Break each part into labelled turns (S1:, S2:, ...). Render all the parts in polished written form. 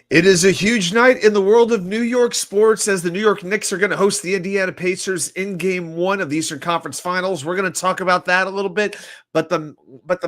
S1: It is a huge night in the world of New York sports as the New York Knicks are going to host the Indiana Pacers in Game 1 of the Eastern Conference Finals. We're going to talk about that a little bit, but the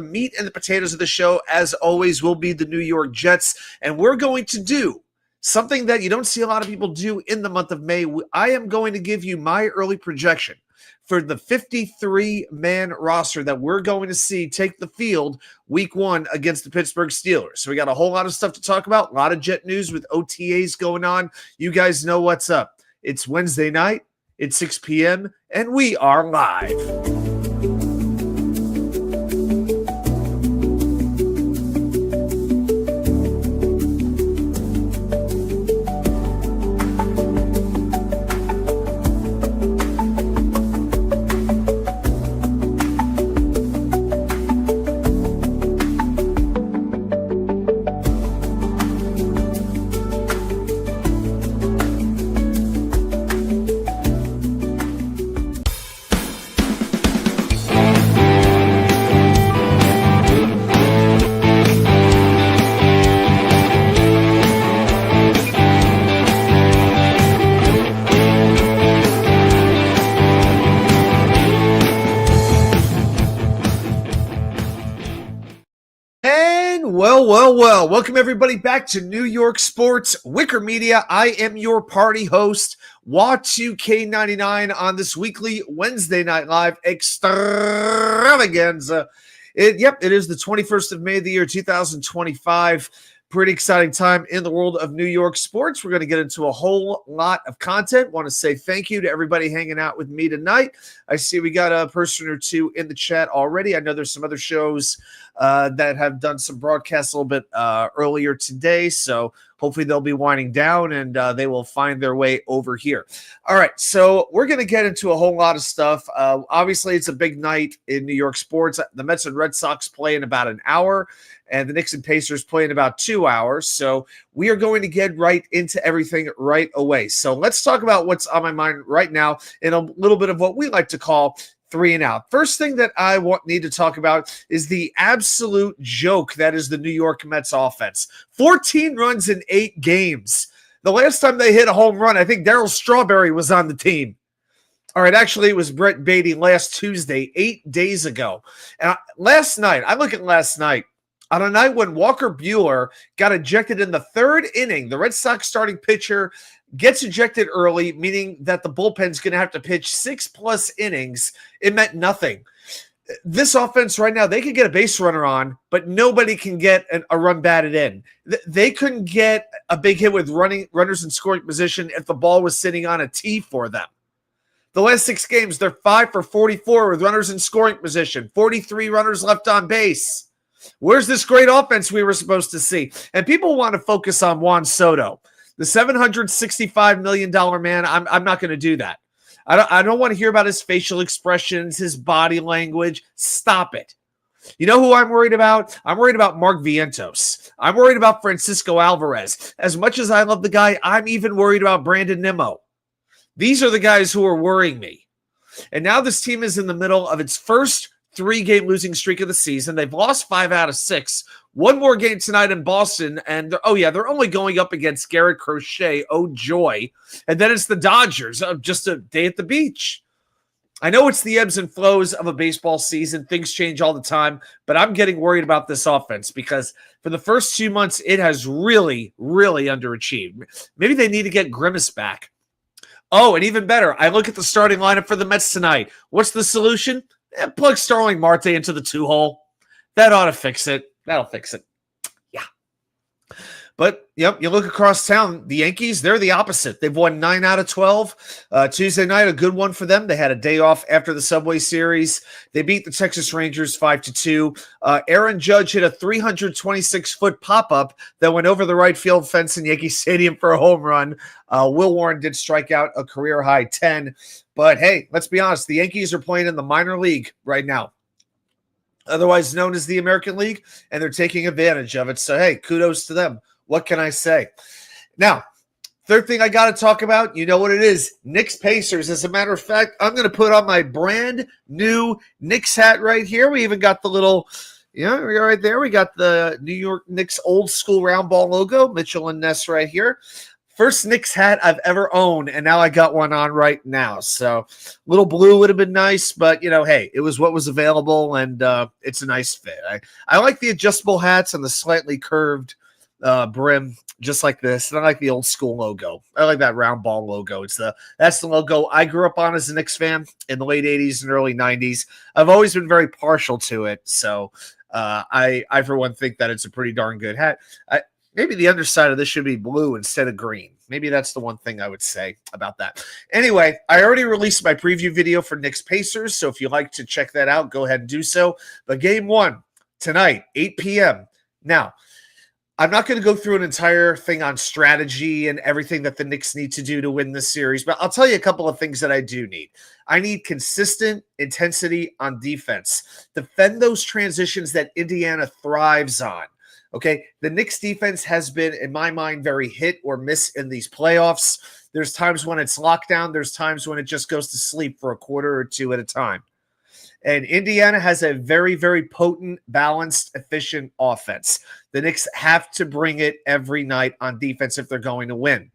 S1: meat and the potatoes of the show, as always, will be the New York Jets, and we're going to do something that you don't see a lot of people do in the month of May. I am going to give you my early projection for the 53-man roster that we're going to see take the field week 1 against the Pittsburgh Steelers. So we got a whole lot of stuff to talk about, a lot of Jet news with OTAs going on. You guys know what's up. It's Wednesday night, it's 6 p.m., and we are live. Well. Welcome everybody back to New York Sports WickerMedia. I am your party host, Wa2K99 on this weekly Wednesday Night Live extravaganza. It is the 21st of May of the year 2025. Pretty exciting time in the world of New York sports. We're going to get into a whole lot of content. Want to say thank you to everybody hanging out with me tonight. I see we got a person or two in the chat already. I know there's some other shows that have done some broadcasts a little bit earlier today, so hopefully they'll be winding down and they will find their way over here. All right, so we're going to get into a whole lot of stuff. Obviously, it's a big night in New York sports. The Mets and Red Sox play in about an hour, and the Knicks and Pacers play in about 2 hours. So we are going to get right into everything right away. So let's talk about what's on my mind right now in a little bit of what we like to call 3 and out. First thing that I need to talk about is the absolute joke that is the New York Mets offense. 14 runs in 8 games. The last time they hit a home run, I think Darryl Strawberry was on the team. All right, actually, it was Brett Beatty last Tuesday, 8 days ago. And last night, on a night when Walker Buehler got ejected in the 3rd inning, the Red Sox starting pitcher gets ejected early, meaning that the bullpen's going to have to pitch 6+ innings. It meant nothing. This offense right now, they could get a base runner on, but nobody can get a run batted in. They couldn't get a big hit with runners in scoring position if the ball was sitting on a tee for them. The last 6 games, they're 5 for 44 with runners in scoring position, 43 runners left on base. Where's this great offense we were supposed to see? And people want to focus on Juan Soto, the $765 million man. I'm not going to do that. I don't want to hear about his facial expressions, his body language. Stop it. You know who I'm worried about? I'm worried about Mark Vientos. I'm worried about Francisco Alvarez. As much as I love the guy, I'm even worried about Brandon Nimmo. These are the guys who are worrying me. And now this team is in the middle of its first 3-game losing streak of the season. They've lost 5 out of 6. One more game tonight in Boston, and they're only going up against Garrett Crochet. Oh, joy. And then it's the Dodgers, just a day at the beach. I know it's the ebbs and flows of a baseball season. Things change all the time, but I'm getting worried about this offense because for the first 2 months, it has really, really underachieved. Maybe they need to get Grimace back. Oh, and even better, I look at the starting lineup for the Mets tonight. What's the solution? Plug Starling Marte into the 2-hole. That ought to fix it. That'll fix it. Yeah. But, you look across town, the Yankees, they're the opposite. They've won 9 out of 12. Tuesday night, a good one for them. They had a day off after the Subway Series. They beat the Texas Rangers 5-2. Aaron Judge hit a 326-foot pop-up that went over the right field fence in Yankee Stadium for a home run. Will Warren did strike out a career-high 10. But, hey, let's be honest. The Yankees are playing in the minor league right now, otherwise known as the American League, and they're taking advantage of it. So, hey, kudos to them. What can I say? Now, third thing I got to talk about, you know what it is, Knicks Pacers. As a matter of fact, I'm going to put on my brand new Knicks hat right here. We even got the little Yeah, right there. We got the New York Knicks old school round ball logo, Mitchell and Ness right here. First Knicks hat I've ever owned, and now I got one on right now. So little blue would have been nice, but hey, it was what was available, and it's a nice fit. I like the adjustable hats and the slightly curved brim, just like this. And I like the old school logo. I like that round ball logo. That's the logo I grew up on as a Knicks fan in the late '80s and early '90s. I've always been very partial to it, so I for one think that it's a pretty darn good hat. Maybe the underside of this should be blue instead of green. Maybe that's the one thing I would say about that. Anyway, I already released my preview video for Knicks Pacers, so if you'd like to check that out, go ahead and do so. But game 1 tonight, 8 p.m. Now, I'm not going to go through an entire thing on strategy and everything that the Knicks need to do to win this series, but I'll tell you a couple of things that I do need. I need consistent intensity on defense. Defend those transitions that Indiana thrives on. Okay, the Knicks defense has been, in my mind, very hit or miss in these playoffs. There's times when it's lockdown. There's times when it just goes to sleep for a quarter or two at a time. And Indiana has a very, very potent, balanced, efficient offense. The Knicks have to bring it every night on defense if they're going to win.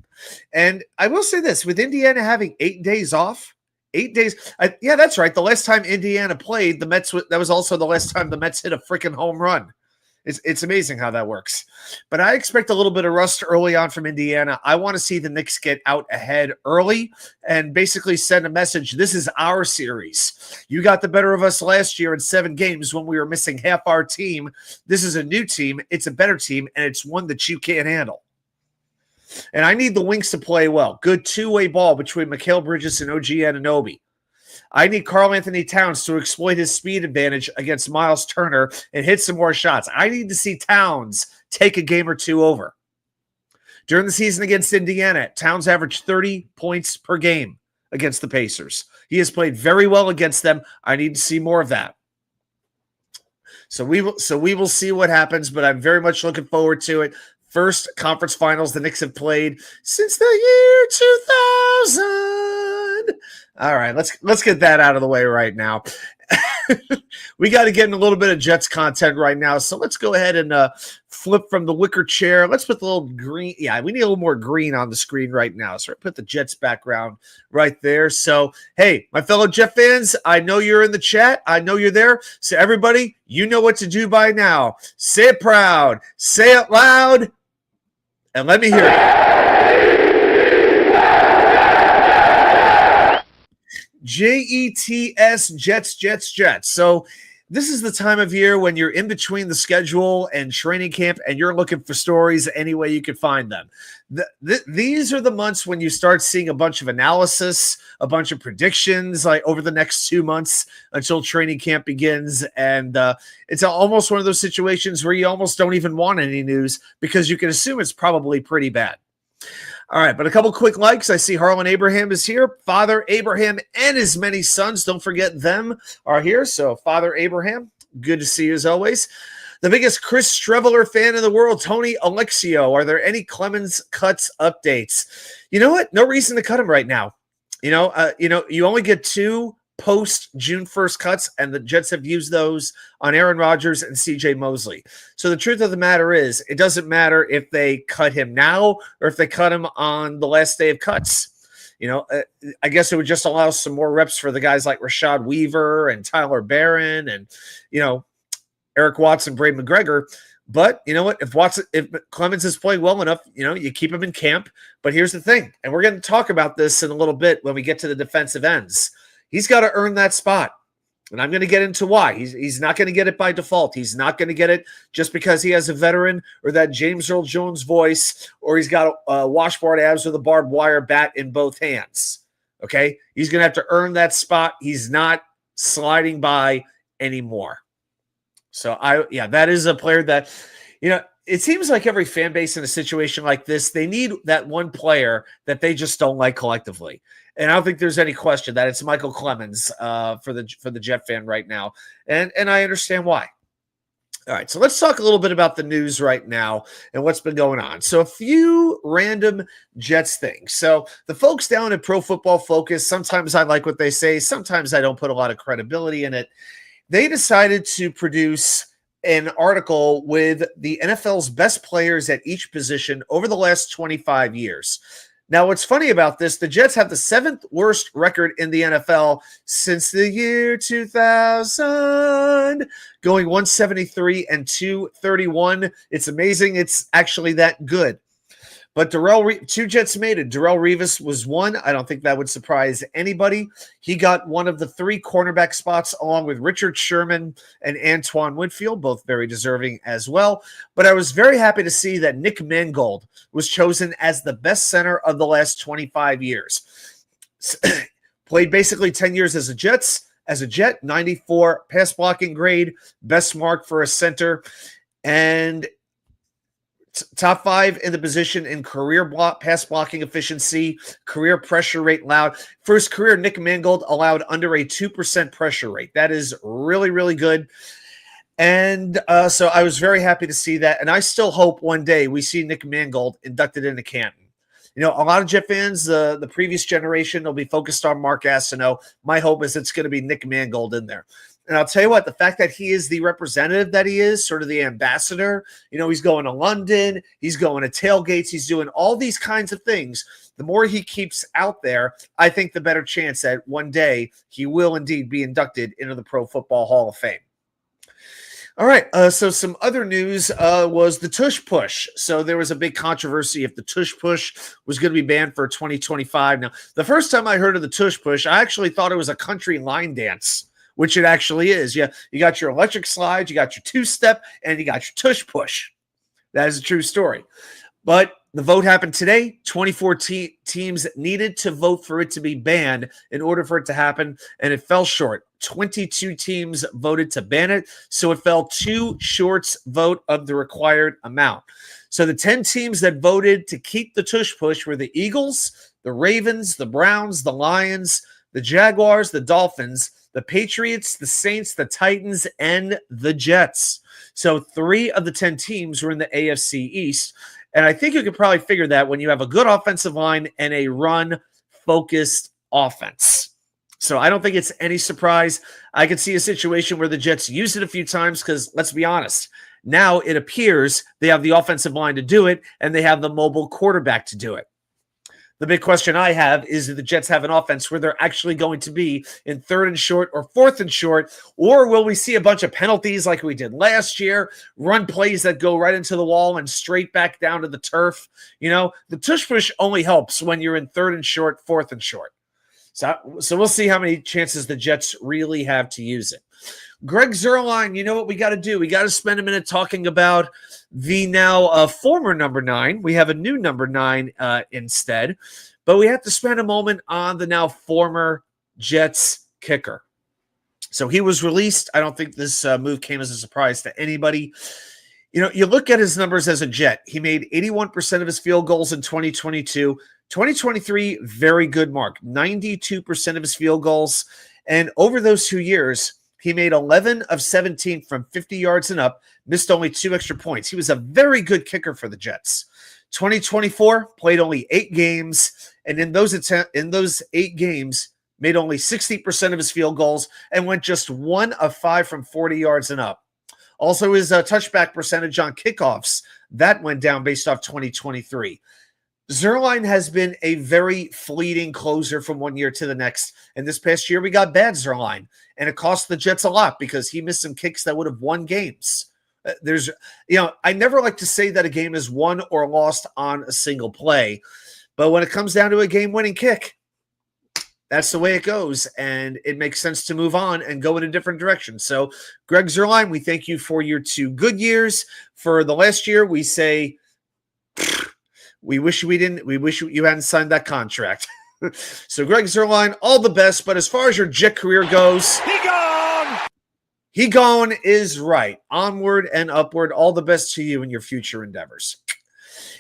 S1: And I will say this, with Indiana having 8 days off, 8 days. Yeah, that's right. The last time Indiana played, the Mets, that was also the last time the Mets hit a freaking home run. It's amazing how that works. But I expect a little bit of rust early on from Indiana. I want to see the Knicks get out ahead early and basically send a message. This is our series. You got the better of us last year in 7 games when we were missing half our team. This is a new team. It's a better team, and it's one that you can't handle. And I need the Wings to play well. Good two-way ball between Mikal Bridges and OG Anunoby. I need Karl Anthony Towns to exploit his speed advantage against Miles Turner and hit some more shots. I need to see Towns take a game or two over. During the season against Indiana, Towns averaged 30 points per game against the Pacers. He has played very well against them. I need to see more of that. So we will see what happens, but I'm very much looking forward to it. First conference finals the Knicks have played since the year 2000. All right, let's get that out of the way right now. We got to get in a little bit of Jets content right now, so let's go ahead and flip from the wicker chair. Let's put the little green. Yeah, we need a little more green on the screen right now. So I put the Jets background right there. So, hey, my fellow Jet fans, I know you're in the chat. I know you're there. So everybody, you know what to do by now. Say it proud. Say it loud. And let me hear it. Jets, Jets, Jets, Jets. So this is the time of year when you're in between the schedule and training camp and you're looking for stories any way you can find them. These are the months when you start seeing a bunch of analysis, a bunch of predictions like over the next 2 months until training camp begins. And it's almost one of those situations where you almost don't even want any news because you can assume it's probably pretty bad. All right, but a couple quick likes. I see Harlan Abraham is here. Father Abraham and his many sons, don't forget them, are here. So Father Abraham, good to see you as always. The biggest Chris Streveler fan in the world, Tony Alexio. Are there any Clemens cuts updates? You know what? No reason to cut him right now. You only get 2 post-June 1st cuts, and the Jets have used those on Aaron Rodgers and C.J. Mosley. So the truth of the matter is, it doesn't matter if they cut him now or if they cut him on the last day of cuts. I guess it would just allow some more reps for the guys like Rashad Weaver and Tyler Barron and, Eric Watson, Braden McGregor. But you know what? If Clemens is playing well enough, you keep him in camp. But here's the thing, and we're going to talk about this in a little bit when we get to the defensive ends. He's got to earn that spot. And I'm going to get into why. He's not going to get it by default. He's not going to get it just because he has a veteran or that James Earl Jones voice or he's got washboard abs with a barbed wire bat in both hands. Okay? He's going to have to earn that spot. He's not sliding by anymore. So, that is a player that, it seems like every fan base in a situation like this, they need that one player that they just don't like collectively. And I don't think there's any question that it's Michael Clemens for the Jet fan right now. And I understand why. All right, so let's talk a little bit about the news right now and what's been going on. So a few random Jets things. So the folks down at Pro Football Focus, sometimes I like what they say. Sometimes I don't put a lot of credibility in it. They decided to produce an article with the NFL's best players at each position over the last 25 years. Now, what's funny about this, the Jets have the 7th worst record in the NFL since the year 2000, going 173 and 231. It's amazing. It's actually that good. But two Jets made it. Darrelle Revis was one. I don't think that would surprise anybody. He got one of the 3 cornerback spots along with Richard Sherman and Antoine Winfield, both very deserving as well. But I was very happy to see that Nick Mangold was chosen as the best center of the last 25 years. Played basically 10 years as a Jet, 94 pass blocking grade, best mark for a center, and top 5 in the position in career pass blocking efficiency, career pressure rate allowed. For his career, Nick Mangold allowed under a 2% pressure rate. That is really, really good. And so I was very happy to see that. And I still hope one day we see Nick Mangold inducted into Canton. You know, a lot of Jet fans, the previous generation, will be focused on Mark Gastineau. My hope is it's going to be Nick Mangold in there. And I'll tell you what, the fact that he is the representative that he is, sort of the ambassador, you know, he's going to London, he's going to tailgates, he's doing all these kinds of things. The more he keeps out there, I think the better chance that one day he will indeed be inducted into the Pro Football Hall of Fame. All right, so some other news was the tush push. So there was a big controversy if the tush push was going to be banned for 2025. Now, the first time I heard of the tush push, I actually thought it was a country line dance, which it actually is. Yeah, you got your electric slide, you got your two-step, and you got your tush push. That is a true story. But the vote happened today. 24 teams needed to vote for it to be banned in order for it to happen, and it fell short. 22 teams voted to ban it, so it fell 2 short vote of the required amount. So the 10 teams that voted to keep the tush push were the Eagles, the Ravens, the Browns, the Lions, the Jaguars, the Dolphins, the Patriots, the Saints, the Titans, and the Jets. So 3 of the 10 teams were in the AFC East. And I think you could probably figure that when you have a good offensive line and a run-focused offense. So I don't think it's any surprise. I could see a situation where the Jets use it a few times because, let's be honest, now it appears they have the offensive line to do it and they have the mobile quarterback to do it. The big question I have is, do the Jets have an offense where they're actually going to be in 3rd and short or 4th and short, or will we see a bunch of penalties like we did last year, run plays that go right into the wall and straight back down to the turf? You know, the tush push only helps when you're in 3rd and short, 4th and short. So we'll see how many chances the Jets really have to use it. Greg Zuerlein, you know what we got to do? We got to spend a minute talking about the now former number 9. We have a new number 9 instead, but we have to spend a moment on the now former Jets kicker. So he was released. I don't think this move came as a surprise to anybody. You know, you look at his numbers as a Jet. He made 81% of his field goals in 2022. 2023, very good mark, 92% of his field goals. And over those 2 years, he made 11 of 17 from 50 yards and up, missed only 2 extra points. He was a very good kicker for the Jets. 2024, played only 8 games, and in those 8 games, made only 60% of his field goals and went just 1 of 5 from 40 yards and up. Also, his touchback percentage on kickoffs, that went down based off 2023. Zuerlein has been a very fleeting closer from one year to the next. And this past year, we got bad Zuerlein. And it cost the Jets a lot because he missed some kicks that would have won games. I never like to say that a game is won or lost on a single play. But when it comes down to a game-winning kick, that's the way it goes. And it makes sense to move on and go in a different direction. So, Greg Zuerlein, we thank you for your 2 good years. For the last year, we say, we wish you hadn't signed that contract. So, Greg Zuerlein, all the best. But as far as your Jet career goes, he gone is right. Onward and upward. All the best to you in your future endeavors.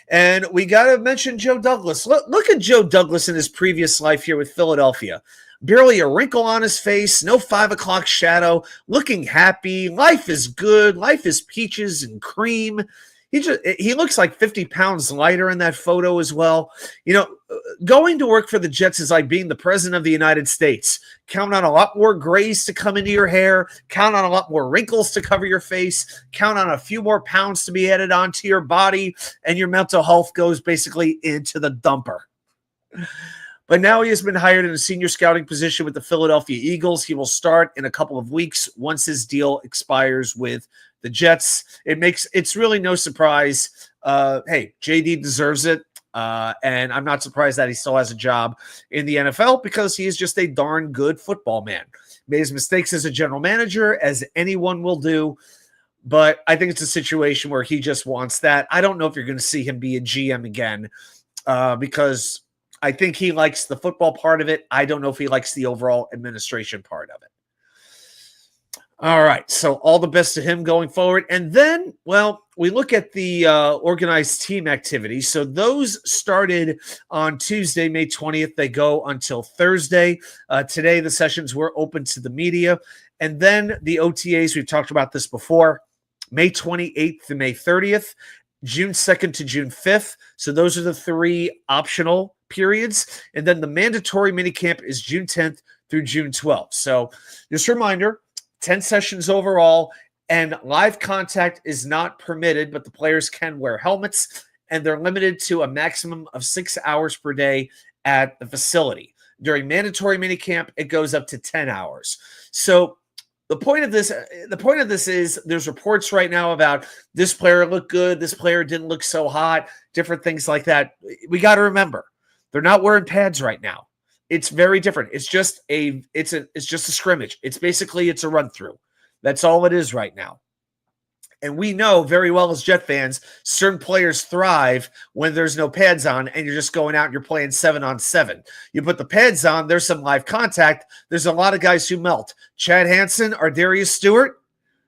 S1: And we got to mention Joe Douglas. Look at Joe Douglas in his previous life here with Philadelphia. Barely a wrinkle on his face, no 5 o'clock shadow, looking happy. Life is good. Life is peaches and cream. he looks like 50 pounds lighter in that photo as well. Going to work for the Jets is like being the president of the United States. Count on a lot more grays to come into your hair, count on a lot more wrinkles to cover your face, count on a few more pounds to be added onto your body, and your mental health goes basically into the dumper. But now he has been hired in a senior scouting position with the Philadelphia Eagles. He will start in a couple of weeks once his deal expires with the Jets. It's really no surprise. Hey, JD deserves it. And I'm not surprised that he still has a job in the NFL because he is just a darn good football man. Made his mistakes as a general manager, as anyone will do. But I think it's a situation where he just wants that. I don't know if you're going to see him be a GM again because I think he likes the football part of it. I don't know if he likes the overall administration part of it. All right, so all the best to him going forward. And then, well, we look at the organized team activities. So those started on Tuesday, May 20th. They go until Thursday. Today, the sessions were open to the media. And then the OTAs, we've talked about this before, May 28th to May 30th, June 2nd to June 5th. So those are the three optional periods. And then the mandatory minicamp is June 10th through June 12th. So just a reminder, 10 sessions overall, and live contact is not permitted, but the players can wear helmets, and they're limited to a maximum of 6 hours per day at the facility. During mandatory minicamp, it goes up to 10 hours. So the point of this is there's reports right now about this player looked good, this player didn't look so hot, different things like that. We got to remember, they're not wearing pads right now. It's very different. It's just a scrimmage. It's a run through. That's all it is right now. And we know very well as Jet fans, certain players thrive when there's no pads on and you're just going out and you're playing 7-on-7. You put the pads on, there's some live contact. There's a lot of guys who melt. Chad Hansen or Darius Stewart,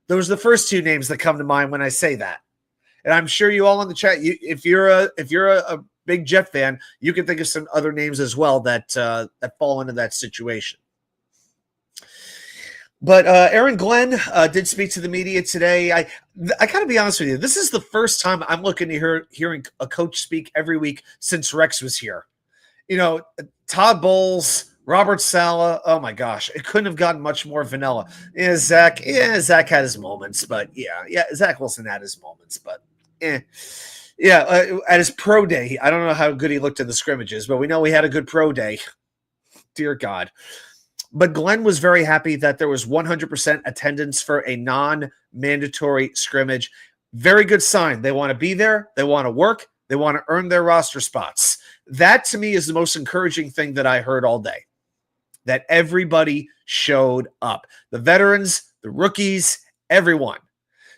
S1: those are the first two names that come to mind when I say that. And I'm sure you all in the chat, if you're a big Jet fan, you can think of some other names as well that fall into that situation. But Aaron Glenn did speak to the media today. I got to be honest with you. This is the first time I'm looking to hearing a coach speak every week since Rex was here. Todd Bowles, Robert Saleh. Oh my gosh, it couldn't have gotten much more vanilla. Zach had his moments, but Zach Wilson had his moments, but at his pro day, I don't know how good he looked in the scrimmages, but we know he had a good pro day. Dear God. But Glenn was very happy that there was 100% attendance for a non-mandatory scrimmage. Very good sign. They want to be there. They want to work. They want to earn their roster spots. That, to me, is the most encouraging thing that I heard all day, that everybody showed up. The veterans, the rookies, everyone.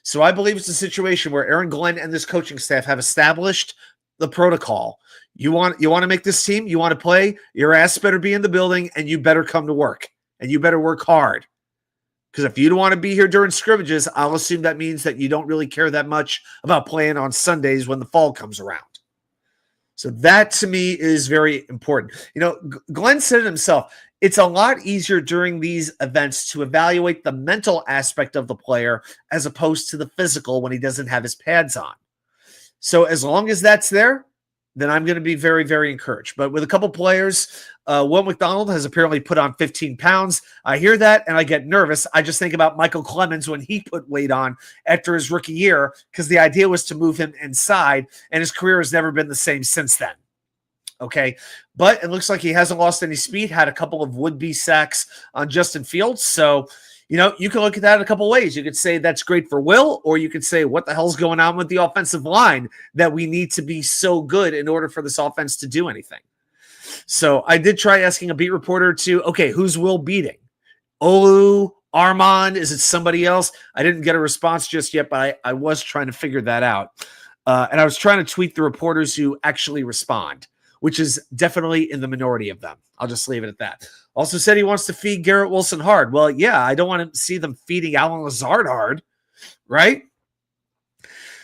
S1: So I believe it's a situation where Aaron Glenn and this coaching staff have established the protocol. You want to make this team, you want to play, your ass better be in the building, and you better come to work, and you better work hard. Because if you don't want to be here during scrimmages, I'll assume that means that you don't really care that much about playing on Sundays when the fall comes around. So that, to me, is very important. Glenn said it himself. It's a lot easier during these events to evaluate the mental aspect of the player as opposed to the physical when he doesn't have his pads on. So as long as that's there, then I'm going to be very, very encouraged. But with a couple players, Will McDonald has apparently put on 15 pounds. I hear that and I get nervous. I just think about Michael Clemens when he put weight on after his rookie year, because the idea was to move him inside, and his career has never been the same since then. Okay, but it looks like he hasn't lost any speed, had a couple of would-be sacks on Justin Fields. So, you can look at that in a couple ways. You could say that's great for Will, or you could say, what the hell's going on with the offensive line that we need to be so good in order for this offense to do anything? So I did try asking a beat reporter to, okay, who's Will beating? Olu, Armand, is it somebody else? I didn't get a response just yet, but I was trying to figure that out. And I was trying to tweet the reporters who actually respond, which is definitely in the minority of them. I'll just leave it at that. Also said he wants to feed Garrett Wilson hard. Well, yeah, I don't want to see them feeding Alan Lazard hard, right?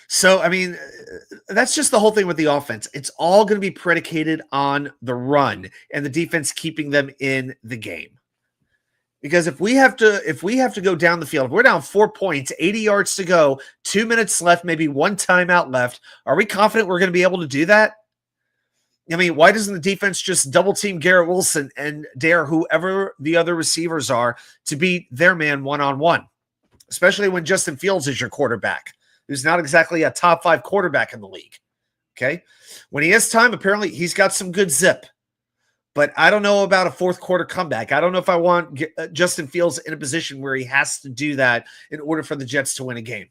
S1: So, I mean, that's just the whole thing with the offense. It's all going to be predicated on the run and the defense keeping them in the game. Because if we have to go down the field, if we're down 4 points, 80 yards to go, 2 minutes left, maybe one timeout left, are we confident we're going to be able to do that? I mean, why doesn't the defense just double team Garrett Wilson and dare whoever the other receivers are to beat their man one-on-one? Especially when Justin Fields is your quarterback, who's not exactly a top 5 quarterback in the league. Okay. When he has time, apparently he's got some good zip. But I don't know about a fourth quarter comeback. I don't know if I want Justin Fields in a position where he has to do that in order for the Jets to win a game.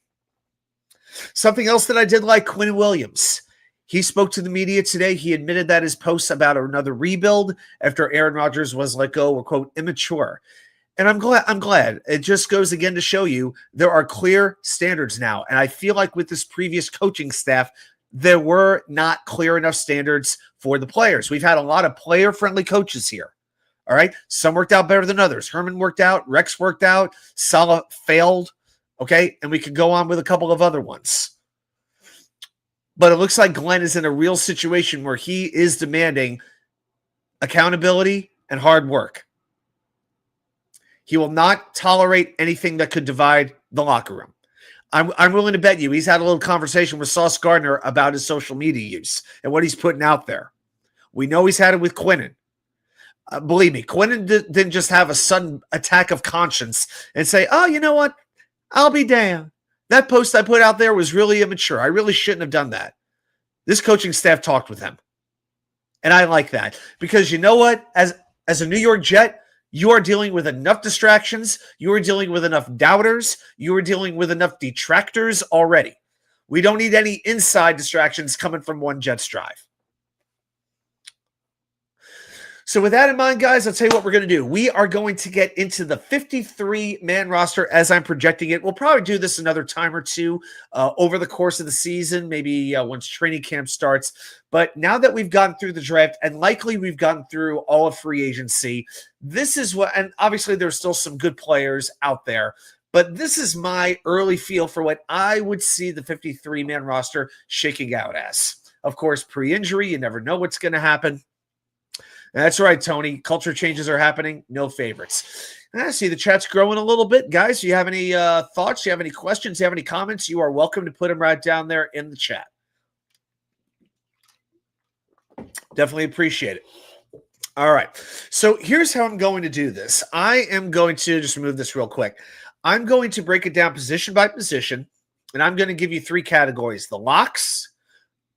S1: Something else that I did like, Quinn Williams. He spoke to the media today. He admitted that his posts about another rebuild after Aaron Rodgers was let go were, quote, immature. And I'm glad. It just goes again to show you there are clear standards now. And I feel like with this previous coaching staff, there were not clear enough standards for the players. We've had a lot of player-friendly coaches here. All right. Some worked out better than others. Herman worked out. Rex worked out. Saleh failed. Okay. And we could go on with a couple of other ones. But it looks like Glenn is in a real situation where he is demanding accountability and hard work. He will not tolerate anything that could divide the locker room. I'm willing to bet you he's had a little conversation with Sauce Gardner about his social media use and what he's putting out there. We know he's had it with Quinnen. Believe me, Quinnen didn't just have a sudden attack of conscience and say, oh, you know what? I'll be damned. That post I put out there was really immature. I really shouldn't have done that. This coaching staff talked with him. And I like that because you know what? As a New York Jet, you are dealing with enough distractions. You are dealing with enough doubters. You are dealing with enough detractors already. We don't need any inside distractions coming from one Jets drive. So with that in mind, guys, I'll tell you what we're going to do. We are going to get into the 53-man roster as I'm projecting it. We'll probably do this another time or two over the course of the season, maybe once training camp starts. But now that we've gotten through the draft and likely we've gotten through all of free agency, this is what, and obviously there's still some good players out there, but this is my early feel for what I would see the 53-man roster shaking out as. Of course, pre-injury, you never know what's going to happen. That's right, Tony. Culture changes are happening. No favorites. I see the chat's growing a little bit. Guys, do you have any thoughts? Do you have any questions? Do you have any comments? You are welcome to put them right down there in the chat. Definitely appreciate it. All right. So here's how I'm going to do this. I am going to just remove this real quick. I'm going to break it down position by position, and I'm going to give you 3 categories: the locks,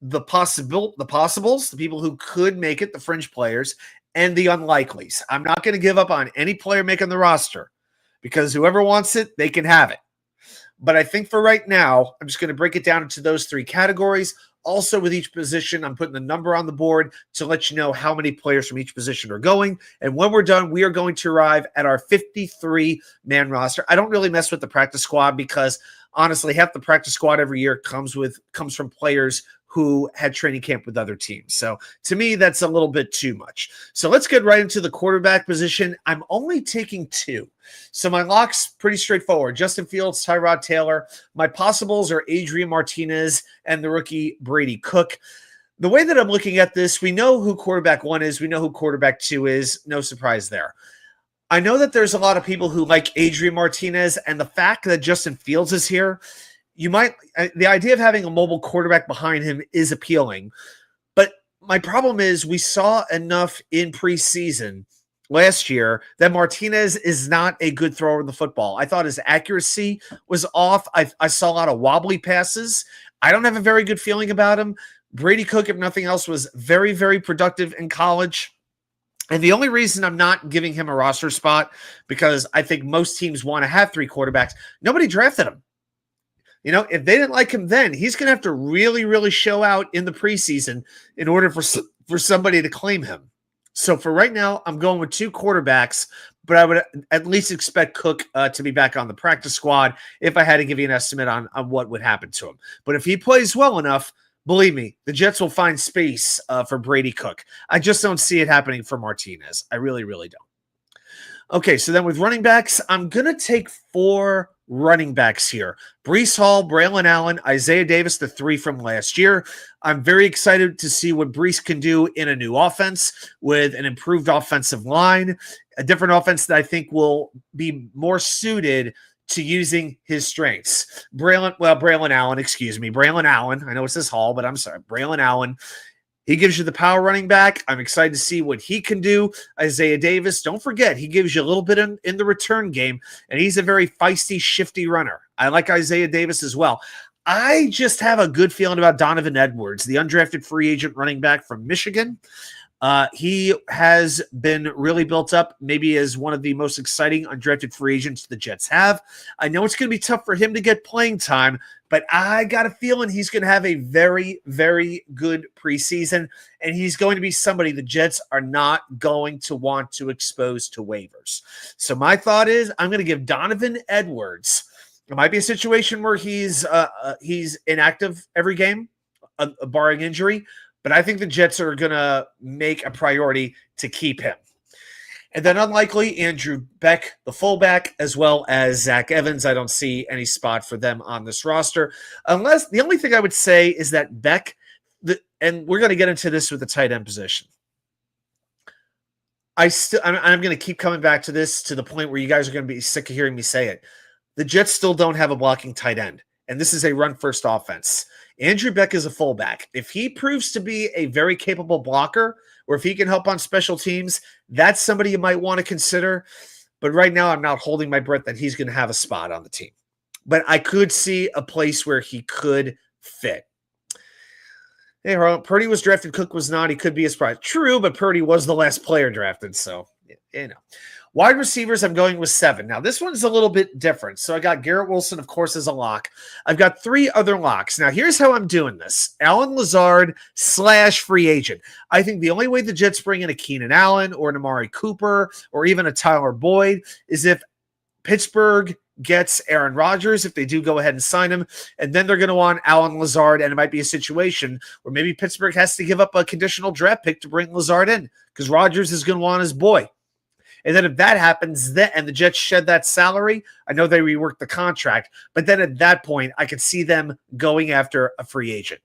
S1: the possibles, the people who could make it, the fringe players, and the unlikelies. I'm not going to give up on any player making the roster because whoever wants it, they can have it. But I think for right now, I'm just going to break it down into those 3 categories. Also, with each position, I'm putting the number on the board to let you know how many players from each position are going. And when we're done, we are going to arrive at our 53-man roster. I don't really mess with the practice squad because honestly, half the practice squad every year comes from players who had training camp with other teams. So to me, that's a little bit too much. So let's get right into the quarterback position. I'm only taking 2. So my locks, pretty straightforward: Justin Fields, Tyrod Taylor. My possibles are Adrian Martinez and the rookie Brady Cook. The way that I'm looking at this, we know who quarterback 1 is. We know who quarterback 2 is. No surprise there. I know that there's a lot of people who like Adrian Martinez, and the fact that Justin Fields is here, the idea of having a mobile quarterback behind him is appealing. But my problem is we saw enough in preseason last year that Martinez is not a good thrower of the football. I thought his accuracy was off. I saw a lot of wobbly passes. I don't have a very good feeling about him. Brady Cook, if nothing else, was very, very productive in college. And the only reason I'm not giving him a roster spot, because I think most teams want to have 3 quarterbacks. Nobody drafted him. You know, if they didn't like him then, he's going to have to really, really show out in the preseason in order for somebody to claim him. So for right now, I'm going with 2 quarterbacks, but I would at least expect Cook to be back on the practice squad if I had to give you an estimate on what would happen to him. But if he plays well enough, believe me, the Jets will find space for Brady Cook. I just don't see it happening for Martinez. I really, really don't. Okay, so then with running backs, I'm going to take 4 running backs here. Breece Hall, Braylon Allen, Isaiah Davis, the three from last year. I'm very excited to see what Breece can do in a new offense with an improved offensive line, a different offense that I think will be more suited to using his strengths. Braylon Allen. I know it says Hall, but I'm sorry. Braylon Allen. He gives you the power running back. I'm excited to see what he can do. Isaiah Davis, don't forget, he gives you a little bit in the return game, and he's a very feisty, shifty runner. I like Isaiah Davis as well. I just have a good feeling about Donovan Edwards, the undrafted free agent running back from Michigan. He has been really built up, maybe as one of the most exciting undrafted free agents the Jets have. I know it's going to be tough for him to get playing time, but I got a feeling he's going to have a very, very good preseason, and he's going to be somebody the Jets are not going to want to expose to waivers. So my thought is I'm going to give Donovan Edwards. It might be a situation where he's inactive every game, barring injury, but I think the Jets are going to make a priority to keep him. And then unlikely, Andrew Beck, the fullback, as well as Zach Evans. I don't see any spot for them on this roster. Unless the only thing I would say is that Beck, and we're going to get into this with the tight end position. I'm going to keep coming back to this to the point where you guys are going to be sick of hearing me say it. The Jets still don't have a blocking tight end, and this is a run-first offense. Andrew Beck is a fullback. If he proves to be a very capable blocker, or if he can help on special teams, that's somebody you might want to consider. But right now, I'm not holding my breath that he's going to have a spot on the team. But I could see a place where he could fit. Hey, Harlan, Purdy was drafted, Cook was not. He could be a surprise. True, but Purdy was the last player drafted, so, you know. Wide receivers, I'm going with 7. Now, this one's a little bit different. So I got Garrett Wilson, of course, as a lock. I've got 3 other locks. Now, here's how I'm doing this. Allen Lazard / free agent. I think the only way the Jets bring in a Keenan Allen or an Amari Cooper or even a Tyler Boyd is if Pittsburgh gets Aaron Rodgers, if they do go ahead and sign him, and then they're going to want Allen Lazard, and it might be a situation where maybe Pittsburgh has to give up a conditional draft pick to bring Lazard in because Rodgers is going to want his boy. And then if that happens, and the Jets shed that salary, I know they rework the contract, but then at that point, I could see them going after a free agent.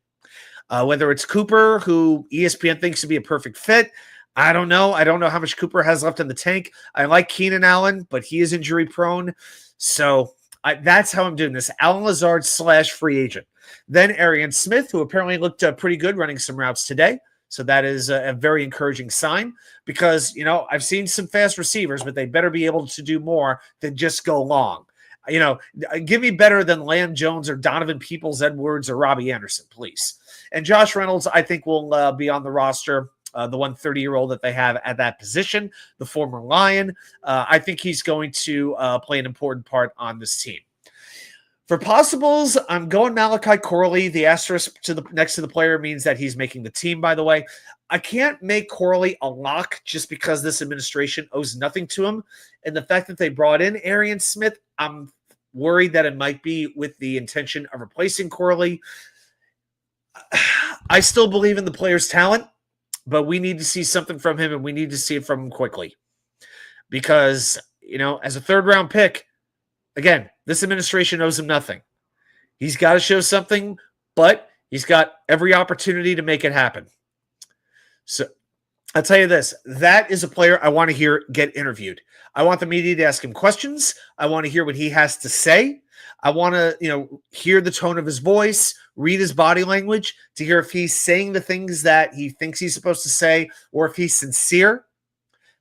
S1: Whether it's Cooper, who ESPN thinks would be a perfect fit, I don't know. I don't know how much Cooper has left in the tank. I like Keenan Allen, but he is injury prone. So that's how I'm doing this. Allen Lazard / free agent. Then Arian Smith, who apparently looked pretty good running some routes today. So that is a very encouraging sign because, you know, I've seen some fast receivers, but they better be able to do more than just go long. You know, give me better than Lamb Jones or Donovan Peoples-Edwards or Robbie Anderson, please. And Josh Reynolds, I think, will be on the roster, the 130-year-old that they have at that position, the former Lion. I think he's going to play an important part on this team. For possibles, I'm going Malachi Corley. The asterisk next to the player means that he's making the team, by the way. I can't make Corley a lock just because this administration owes nothing to him. And the fact that they brought in Arian Smith, I'm worried that it might be with the intention of replacing Corley. I still believe in the player's talent, but we need to see something from him, and we need to see it from him quickly. Because, you know, as a third-round pick, again, this administration owes him nothing. He's got to show something, but he's got every opportunity to make it happen. So I'll tell you this. That is a player I want to hear get interviewed. I want the media to ask him questions. I want to hear what he has to say. I want to, you know, hear the tone of his voice, read his body language to hear if he's saying the things that he thinks he's supposed to say or if he's sincere,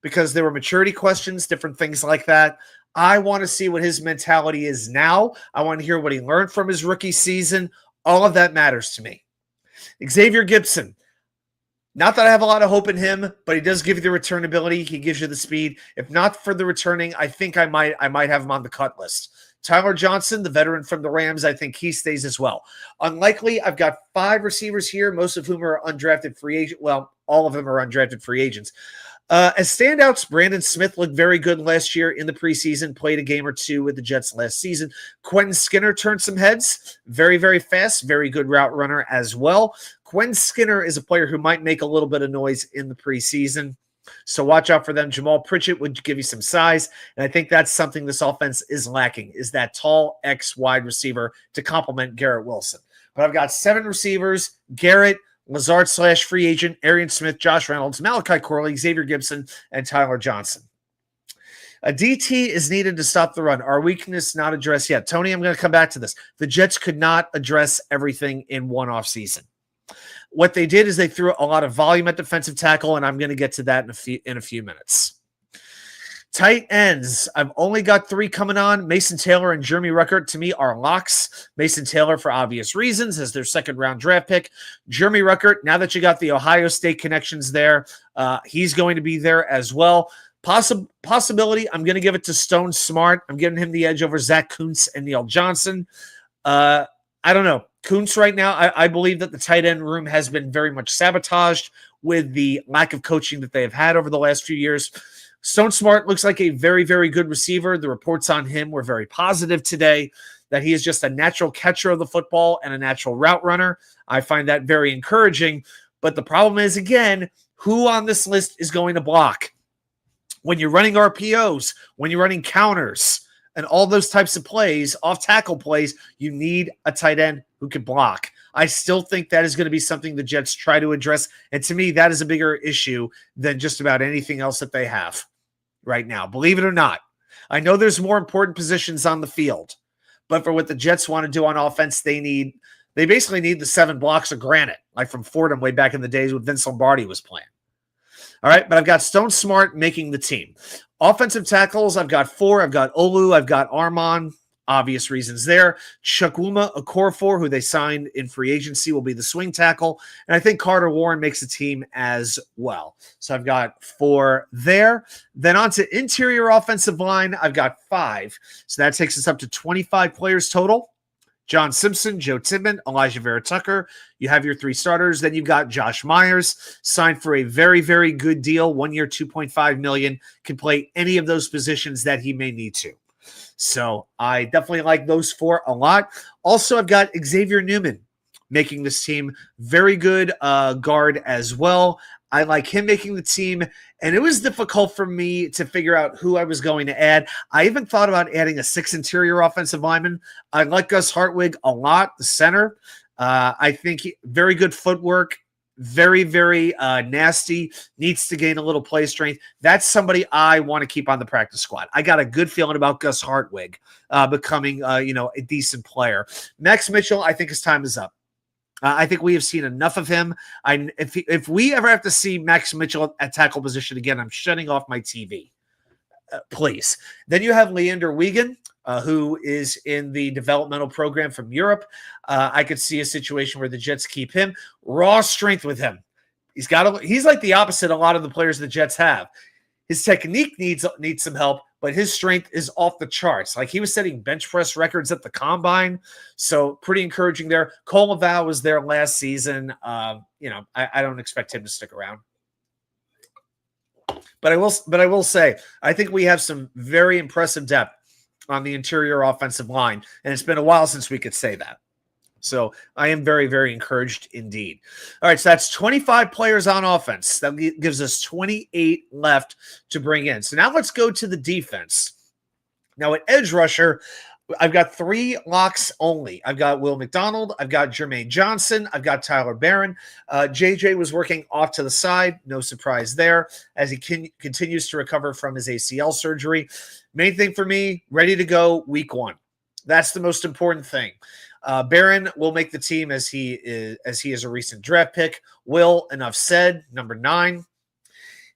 S1: because there were maturity questions, different things like that. I want to see what his mentality is now. I want to hear what he learned from his rookie season. All of that matters to me. Xavier Gibson. Not that I have a lot of hope in him, but he does give you the return ability. He gives you the speed. If not for the returning, I think I might have him on the cut list. Tyler Johnson, the veteran from the Rams, I think he stays as well. Unlikely, I've got 5 receivers here, most of whom are undrafted free agent. Well, all of them are undrafted free agents. As standouts, Brandon Smith looked very good last year in the preseason, played a game or 2 with the Jets last season. Quentin Skinner turned some heads, very, very fast, very good route runner as well. Quentin Skinner is a player who might make a little bit of noise in the preseason. So watch out for them. Jamal Pritchett would give you some size, and I think that's something this offense is lacking, is that tall X wide receiver to complement Garrett Wilson. But I've got 7 receivers: Garrett, Lazard / free agent, Arian Smith, Josh Reynolds, Malachi Corley, Xavier Gibson, and Tyler Johnson. A DT is needed to stop the run. Our weakness not addressed yet. Tony, I'm going to come back to this. The Jets could not address everything in one offseason. What they did is they threw a lot of volume at defensive tackle, and I'm going to get to that in a few minutes. Tight ends. I've only got 3 coming on. Mason Taylor and Jeremy Ruckert, to me, are locks. Mason Taylor, for obvious reasons, as their second-round draft pick. Jeremy Ruckert, now that you got the Ohio State connections there, he's going to be there as well. Possibility, I'm going to give it to Stone Smart. I'm giving him the edge over Zach Kuntz and Neil Johnson. I don't know. Kuntz right now, I believe that the tight end room has been very much sabotaged with the lack of coaching that they have had over the last few years. Stone Smart looks like a very, very good receiver. The reports on him were very positive today, that he is just a natural catcher of the football and a natural route runner. I find that very encouraging. But the problem is, again, who on this list is going to block? When you're running RPOs, when you're running counters, and all those types of plays, off-tackle plays, you need a tight end who can block. I still think that is going to be something the Jets try to address, and to me, that is a bigger issue than just about anything else that they have right now. Believe it or not. I know there's more important positions on the field, but for what the Jets want to do on offense, they basically need the 7 blocks of granite, like from Fordham way back in the days when Vince Lombardi was playing. All right, but I've got Stone Smart making the team. Offensive tackles, I've got 4. I've got Olu. I've got Armon. Obvious reasons there. Chukwuma Okorafor, who they signed in free agency, will be the swing tackle. And I think Carter Warren makes the team as well. So I've got 4 there. Then on to interior offensive line, I've got 5. So that takes us up to 25 players total. John Simpson, Joe Tippmann, Elijah Vera Tucker. You have your 3 starters. Then you've got Josh Myers, signed for a very, very good deal. 1 year, $2.5 million. Can play any of those positions that he may need to. So I definitely like those 4 a lot. Also, I've got Xavier Newman making this team. Very good guard as well. I like him making the team, and it was difficult for me to figure out who I was going to add. I even thought about adding a 6 interior offensive lineman. I like Gus Hartwig a lot, the center. I think very good footwork, very, very nasty, needs to gain a little play strength. That's somebody I want to keep on the practice squad. I got a good feeling about Gus Hartwig becoming a decent player. Max Mitchell, I think his time is up. I think we have seen enough of him. If we ever have to see Max Mitchell at tackle position again, I'm shutting off my TV. Please. Then you have Leander Wiegand, who is in the developmental program from Europe. I could see a situation where the Jets keep him. Raw strength with him. He's like the opposite a lot of the players the Jets have. His technique needs some help, but his strength is off the charts. Like, he was setting bench press records at the combine. So pretty encouraging there. Cole Laval was there last season. I don't expect him to stick around. But I will say, I think we have some very impressive depth on the interior offensive line. And it's been a while since we could say that. So I am very, very encouraged indeed. All right, so that's 25 players on offense. That gives us 28 left to bring in. So now let's go to the defense. Now at edge rusher, I've got 3 locks only. I've got Will McDonald. I've got Jermaine Johnson. I've got Tyler Barron. JJ was working off to the side. No surprise there as he continues to recover from his ACL surgery. Main thing for me, ready to go week 1. That's the most important thing. Barron will make the team as he is a recent draft pick. Will, enough said, number 9.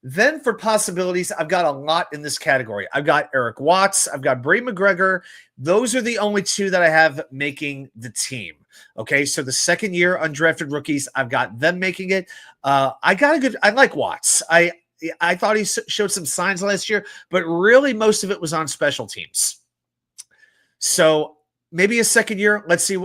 S1: Then for possibilities, I've got a lot in this category. I've got Eric Watts. I've got Bray McGregor. Those are the only 2 that I have making the team. Okay, so the second year undrafted rookies, I've got them making it. I like Watts. I thought he showed some signs last year, but really most of it was on special teams. So maybe a second year. Let's see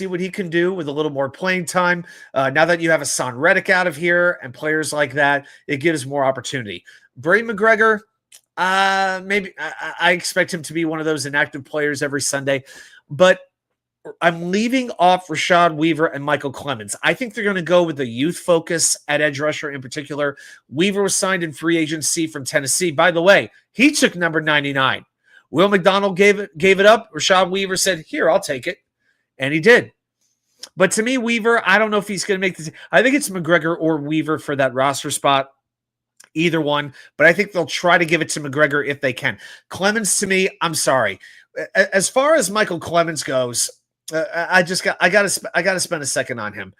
S1: what he can do with a little more playing time. Now that you have a Son Reddick out of here and players like that, it gives more opportunity. Bray McGregor, maybe I expect him to be one of those inactive players every Sunday, but I'm leaving off Rashad Weaver and Michael Clemens. I think they're going to go with the youth focus at edge rusher in particular. Weaver was signed in free agency from Tennessee. By the way, he took number 99. Will McDonald gave it up. Rashad Weaver said, "Here, I'll take it." And he did. But to me, Weaver, I don't know if he's going to make this. I think it's McGregor or Weaver for that roster spot. Either one. But I think they'll try to give it to McGregor if they can. Clemens, to me, I'm sorry. As far as Michael Clemens goes, I got to spend a second on him.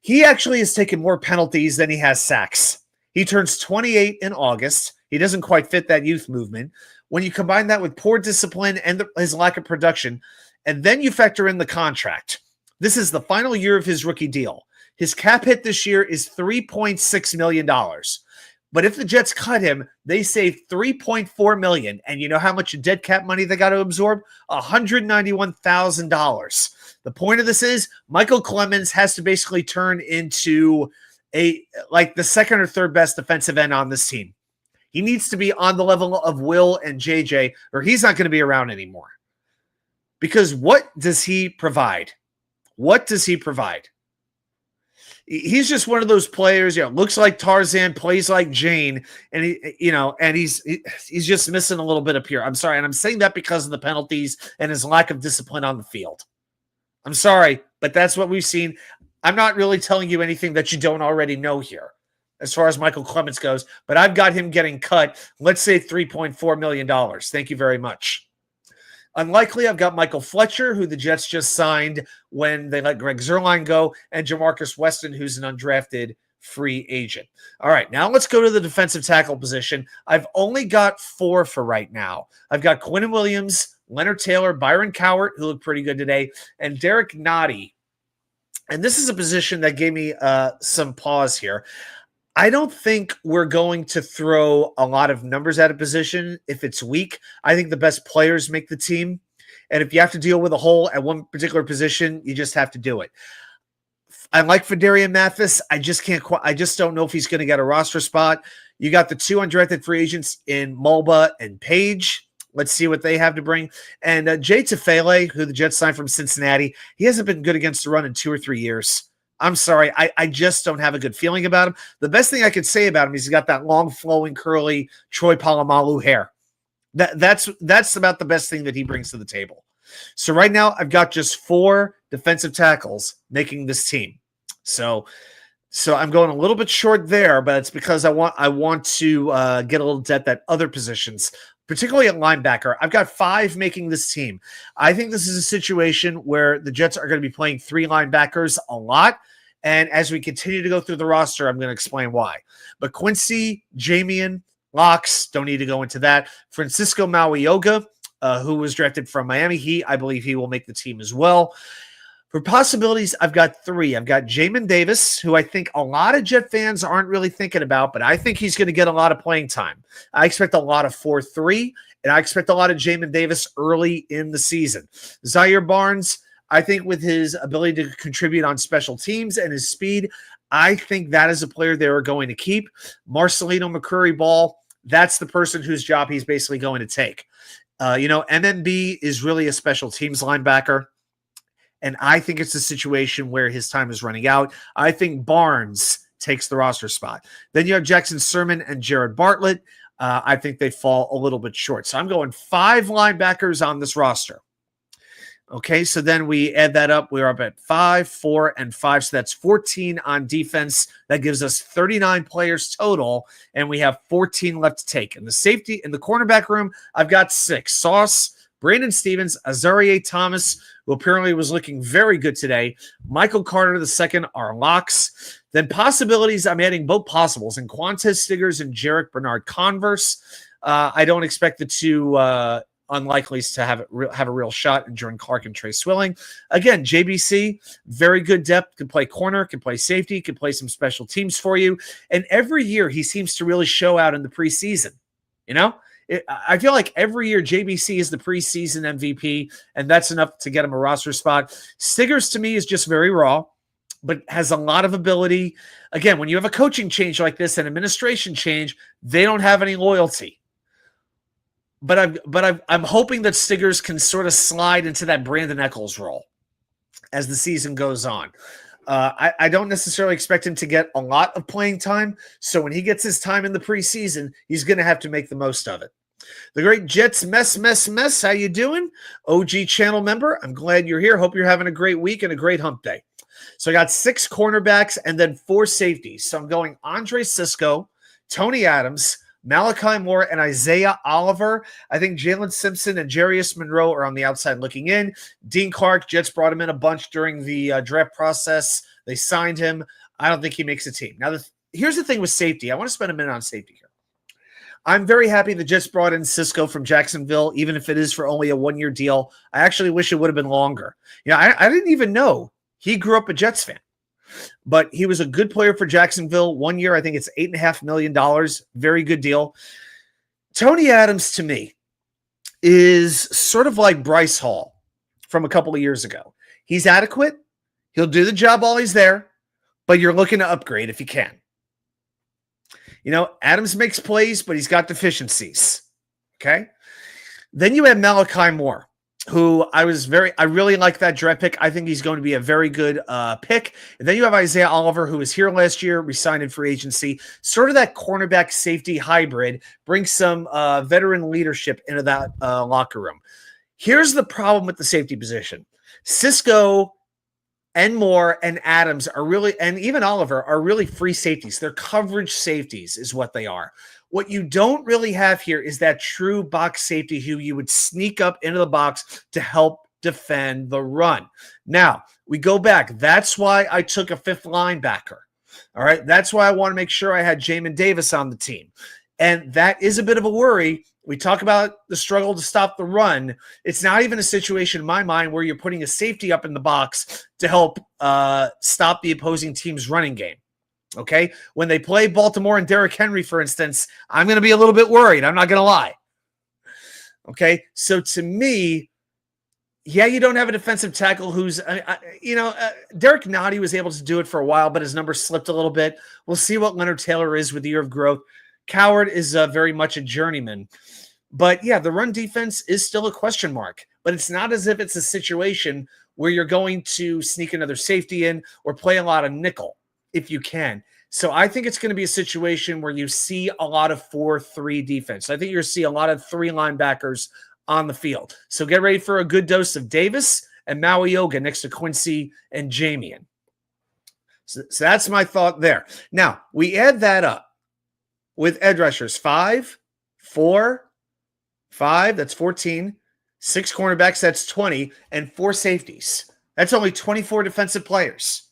S1: He actually has taken more penalties than he has sacks. He turns 28 in August. He doesn't quite fit that youth movement. When you combine that with poor discipline and his lack of production, and then you factor in the contract, this is the final year of his rookie deal. His cap hit this year is $3.6 million. But if the Jets cut him, they save $3.4 million. And you know how much dead cap money they got to absorb? $191,000. The point of this is Michael Clemens has to basically turn into the second or third best defensive end on this team. He needs to be on the level of Will and JJ, or he's not going to be around anymore. Because what does he provide? What does he provide? He's just one of those players, looks like Tarzan, plays like Jane, and he's just missing a little bit up here. I'm sorry, and I'm saying that because of the penalties and his lack of discipline on the field. I'm sorry, but that's what we've seen. I'm not really telling you anything that you don't already know here as far as Michael Clemens goes, but I've got him getting cut, let's say $3.4 million. Thank you very much. Unlikely, I've got Michael Fletcher, who the Jets just signed when they let Greg Zuerlein go, and Jamarcus Weston, who's an undrafted free agent. All right, now let's go to the defensive tackle position. I've only got 4 for right now. I've got Quinnen Williams, Leonard Taylor, Byron Cowart, who looked pretty good today, and Derek Nottie. And this is a position that gave me some pause here. I don't think we're going to throw a lot of numbers at a position if it's weak. I think the best players make the team. And if you have to deal with a hole at one particular position, you just have to do it. I like Fedarian Mathis. I just don't know if he's going to get a roster spot. You got the 2 undrafted free agents in Mulba and Page. Let's see what they have to bring. And Jay Tufele, who the Jets signed from Cincinnati, he hasn't been good against the run in 2 or 3 years. I'm sorry. I just don't have a good feeling about him. The best thing I could say about him is he's got that long, flowing, curly Troy Polamalu hair. That's about the best thing that he brings to the table. So right now, I've got just 4 defensive tackles making this team. So I'm going a little bit short there, but it's because I want to get a little depth at other positions, particularly at linebacker. I've got 5 making this team. I think this is a situation where the Jets are going to be playing 3 linebackers a lot. And as we continue to go through the roster, I'm going to explain why. But Quincy, Jamian, Locks, don't need to go into that. Francisco Mauioga, who was drafted from Miami Heat, I believe he will make the team as well. For possibilities, I've got 3. I've got Jamin Davis, who I think a lot of Jet fans aren't really thinking about, but I think he's going to get a lot of playing time. I expect a lot of 4-3, and I expect a lot of Jamin Davis early in the season. Zaire Barnes, I think with his ability to contribute on special teams and his speed, I think that is a player they are going to keep. Marcelino McCurry-Ball, that's the person whose job he's basically going to take. MMB is really a special teams linebacker. And I think it's a situation where his time is running out. I think Barnes takes the roster spot. Then you have Jackson Sermon and Jared Bartlett. I think they fall a little bit short. So I'm going 5 linebackers on this roster. Okay, so then we add that up. We're up at 5, 4, and 5. So that's 14 on defense. That gives us 39 players total, and we have 14 left to take. In the safety, in the cornerback room, I've got 6. Sauce, Brandon Stevens, Azarie Thomas, who apparently was looking very good today. Michael Carter II are locks. Then possibilities, I'm adding both possibles, and Quantez Stiggers and Jarek Bernard Converse. I don't expect the 2 unlikelies to have a real shot in Jordan Clark and Trey Swilling. Again, JBC, very good depth, can play corner, can play safety, can play some special teams for you. And every year he seems to really show out in the preseason. I feel like every year JBC is the preseason MVP, and that's enough to get him a roster spot. Stiggers to me is just very raw, but has a lot of ability. Again, when you have a coaching change like this, an administration change, they don't have any loyalty. But I'm hoping that Stiggers can sort of slide into that Brandon Eccles role. as the season goes on. I don't necessarily expect him to get a lot of playing time. So when he gets his time in the preseason, he's going to have to make the most of it. The great Jets mess. How you doing? OG channel member. I'm glad you're here. Hope you're having a great week and a great hump day. So I got 6 cornerbacks and then 4 safeties. So I'm going Andre Cisco, Tony Adams, Malachi Moore, and Isaiah Oliver. I think Jalen Simpson and Jarius Monroe are on the outside looking in. Dean Clark, Jets brought him in a bunch during the draft process. They signed him. I don't think he makes a team. Now, here's the thing with safety. I want to spend a minute on safety here. I'm very happy the Jets brought in Cisco from Jacksonville, even if it is for only a 1-year deal. I actually wish it would have been longer. I didn't even know he grew up a Jets fan. But he was a good player for Jacksonville. 1 year, I think it's $8.5 million. Very good deal. Tony Adams, to me, is sort of like Bryce Hall from a couple of years ago. He's adequate. He'll do the job while he's there, but you're looking to upgrade if you can. Adams makes plays, but he's got deficiencies. Okay? Then you have Malachi Moore, who I really like that draft pick. I think he's going to be a very good pick. And then you have Isaiah Oliver, who was here last year, resigned in free agency. Sort of that cornerback safety hybrid, brings some veteran leadership into that locker room. Here's the problem with the safety position. Cisco and Moore and Adams are really, and even Oliver, are really free safeties. They're coverage safeties is what they are. What you don't really have here is that true box safety who you would sneak up into the box to help defend the run. Now, we go back. That's why I took a 5th linebacker. All right. That's why I want to make sure I had Jamin Davis on the team. And that is a bit of a worry. We talk about the struggle to stop the run. It's not even a situation in my mind where you're putting a safety up in the box to help stop the opposing team's running game. Okay? When they play Baltimore and Derrick Henry, for instance, I'm going to be a little bit worried. I'm not going to lie. Okay? So to me, you don't have a defensive tackle who's, Derek Nottie was able to do it for a while, but his number slipped a little bit. We'll see what Leonard Taylor is with the year of growth. Coward is very much a journeyman. But, the run defense is still a question mark. But it's not as if it's a situation where you're going to sneak another safety in or play a lot of nickel if you can. So I think it's going to be a situation where you see a lot of 4-3 defense. I think you're going to see a lot of 3 linebackers on the field. So get ready for a good dose of Davis and Maui Yoga next to Quincy and Jamian. So that's my thought there. Now, we add that up with edge rushers, 5, 4, 5, that's 14, 6 cornerbacks, that's 20, and 4 safeties. That's only 24 defensive players.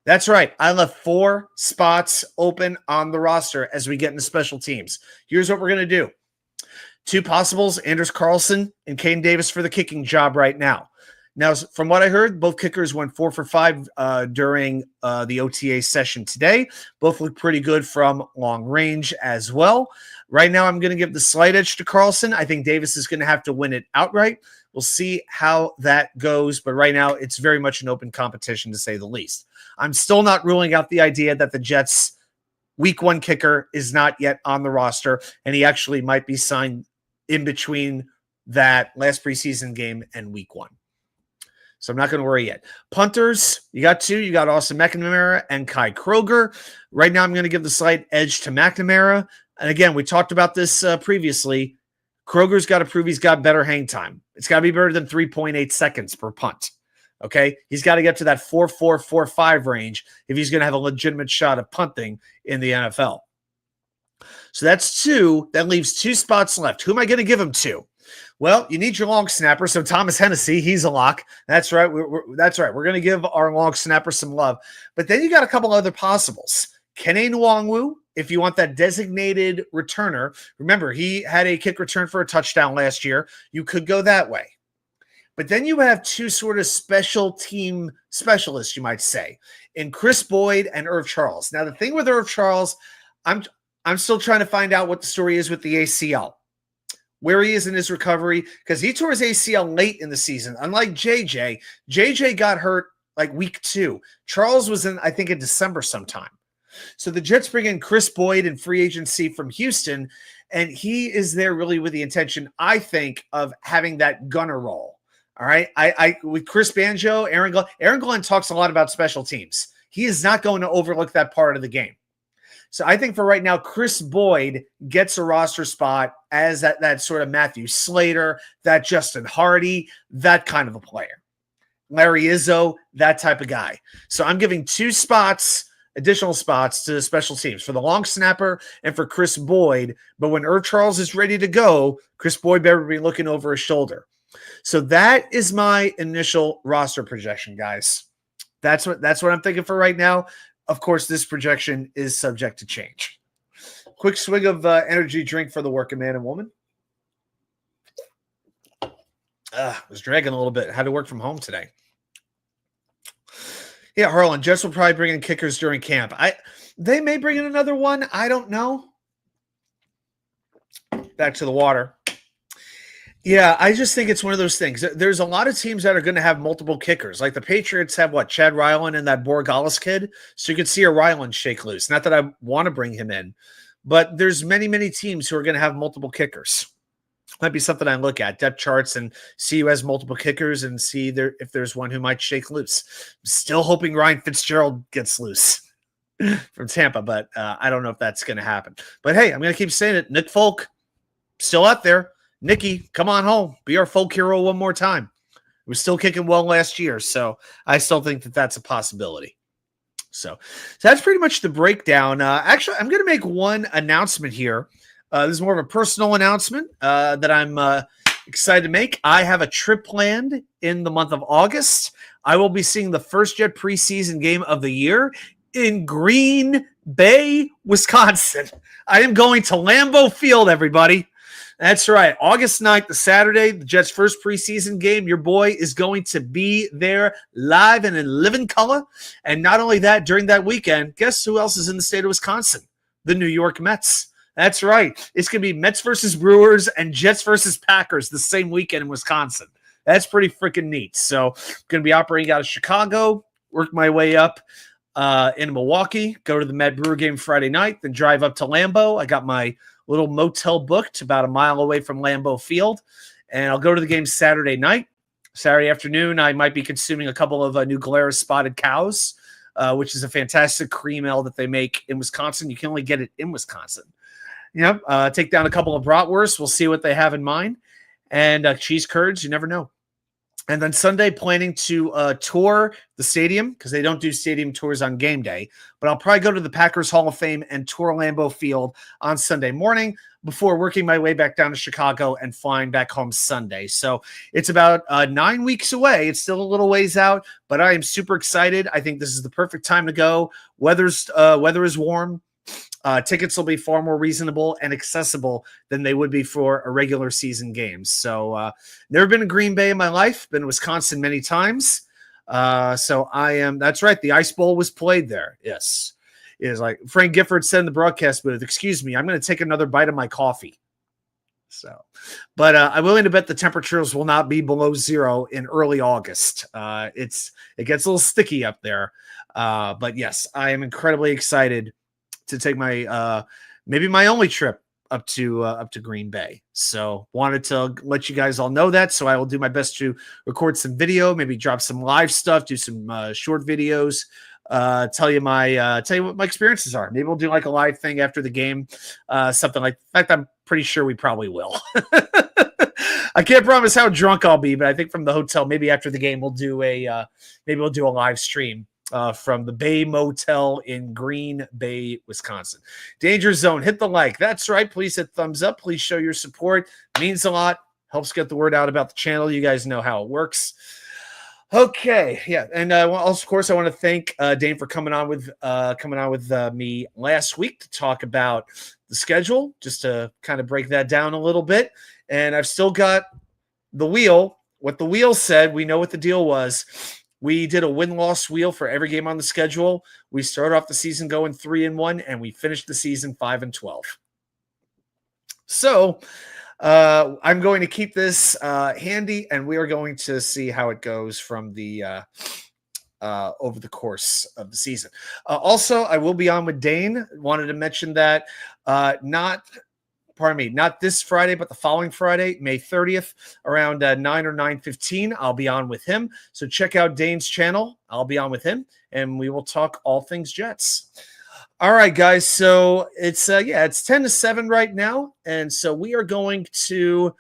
S1: That's right. I left 4 spots open on the roster as we get into special teams. Here's what we're going to do. 2 possibles, Anders Carlson and Caden Davis for the kicking job right now. Now, from what I heard, both kickers went 4 for 5 during the OTA session today. Both look pretty good from long range as well. Right now, I'm going to give the slight edge to Carlson. I think Davis is going to have to win it outright. We'll see how that goes. But right now, it's very much an open competition, to say the least. I'm still not ruling out the idea that the Jets' week 1 kicker is not yet on the roster, and he actually might be signed in between that last preseason game and week 1. So I'm not going to worry yet. Punters, you got 2. You got Austin McNamara and Kai Kroger. Right now, I'm going to give the slight edge to McNamara. And again, we talked about this previously. Kroger's got to prove he's got better hang time. It's got to be better than 3.8 seconds per punt. Okay? He's got to get to that 4.4, 4.5 range if he's going to have a legitimate shot at punting in the NFL. So that's 2. That leaves 2 spots left. Who am I going to give him to? Well, you need your long snapper. So Thomas Hennessy, he's a lock. That's right. That's right. We're going to give our long snapper some love. But then you got a couple other possibles. Kene Nwangwu, if you want that designated returner. Remember, he had a kick return for a touchdown last year. You could go that way. But then you have 2 sort of special team specialists, you might say, in Chris Boyd and Irv Charles. Now, the thing with Irv Charles, I'm still trying to find out what the story is with the ACL, where he is in his recovery, because he tore his ACL late in the season. Unlike JJ got hurt like week 2. Charles was in, I think, in December sometime. So the Jets bring in Chris Boyd in free agency from Houston, and he is there really with the intention, I think, of having that gunner role. All right. I with Chris Banjo, Aaron Glenn talks a lot about special teams. He is not going to overlook that part of the game. So I think for right now, Chris Boyd gets a roster spot as that sort of Matthew Slater, that Justin Hardy, that kind of a player. Larry Izzo, that type of guy. So I'm giving 2 spots, additional spots to the special teams for the long snapper and for Chris Boyd. But when Charles is ready to go, Chris Boyd better be looking over his shoulder. So that is my initial roster projection, guys. That's what I'm thinking for right now. Of course, this projection is subject to change. Quick swig of energy drink for the working man and woman. Was dragging a little bit. Had to work from home today. Yeah, Harlan, Jets will probably bring in kickers during camp. They may bring in another one. I don't know. Back to the water. Yeah, I just think it's one of those things. There's a lot of teams that are going to have multiple kickers. Like the Patriots have Chad Ryland and that Borgalis kid. So you could see a Ryland shake loose. Not that I want to bring him in, but there's many, many teams who are going to have multiple kickers. Might be something I look at, depth charts, and see who has multiple kickers and see if there's one who might shake loose. I'm still hoping Ryan Fitzgerald gets loose from Tampa, but I don't know if that's going to happen. But hey, I'm going to keep saying it. Nick Folk, still out there. Nicky, come on home. Be our folk hero one more time. He was still kicking well last year, so I still think that that's a possibility. So that's pretty much the breakdown. Actually, I'm going to make one announcement here. This is more of a personal announcement that I'm excited to make. I have a trip planned in the month of August. I will be seeing the first Jet preseason game of the year in Green Bay, Wisconsin. I am going to Lambeau Field, everybody. That's right. August 9th, the Saturday, the Jets' first preseason game. Your boy is going to be there live and in living color. And not only that, during that weekend, guess who else is in the state of Wisconsin? The New York Mets. That's right. It's going to be Mets versus Brewers and Jets versus Packers the same weekend in Wisconsin. That's pretty freaking neat. So I'm going to be operating out of Chicago, work my way up in Milwaukee, go to the Met Brewer game Friday night, then drive up to Lambeau. I got my little motel booked about a mile away from Lambeau Field, and I'll go to the game Saturday night. Saturday afternoon, I might be consuming a couple of New Glarus Spotted Cows, which is a fantastic cream ale that they make in Wisconsin. You can only get it in Wisconsin. Yep. Take down a couple of bratwursts. We'll see what they have in mind. And cheese curds, you never know. And then Sunday, planning to tour the stadium because they don't do stadium tours on game day. But I'll probably go to the Packers Hall of Fame and tour Lambeau Field on Sunday morning before working my way back down to Chicago and flying back home Sunday. So it's about 9 weeks away. It's still a little ways out, but I am super excited. I think this is the perfect time to go. Weather is warm. Tickets will be far more reasonable and accessible than they would be for a regular season game. So never been in Green Bay in my life, been in Wisconsin many times. So that's right. The Ice Bowl was played there. Yes. It is like Frank Gifford said in the broadcast booth, excuse me, I'm going to take another bite of my coffee. So, but I'm willing to bet the temperatures will not be below 0 in early August. It gets a little sticky up there. But yes, I am incredibly excited to take my maybe my only trip up to Green Bay. So wanted to let you guys all know that. So I will do my best to record some video, maybe drop some live stuff, do some short videos, tell you what my experiences are. Maybe we'll do like a live thing after the game, something like. In fact, I'm pretty sure we probably will. I can't promise how drunk I'll be, but I think from the hotel, maybe after the game, we'll do a live stream. From the Bay Motel in Green Bay, Wisconsin. Danger Zone, hit the like. That's right. Please hit thumbs up. Please show your support. It means a lot. Helps get the word out about the channel. You guys know how it works. Okay, yeah, and also, of course, I want to thank Dane for coming on with me last week to talk about the schedule, just to kind of break that down a little bit. And I've still got the wheel. What the wheel said, we know what the deal was. We did a win-loss wheel for every game on the schedule. We started off the season going 3-1, and we finished the season 5-12. So I'm going to keep this handy, and we are going to see how it goes from the over the course of the season. Also, I will be on with Dane. Wanted to mention that not pardon me, not this Friday, but the following Friday, May 30th, around 9 or 9:15. I'll be on with him. So check out Dane's channel. I'll be on with him, and we will talk all things Jets. All right, guys. So it's 10-7 right now, and so we are going to.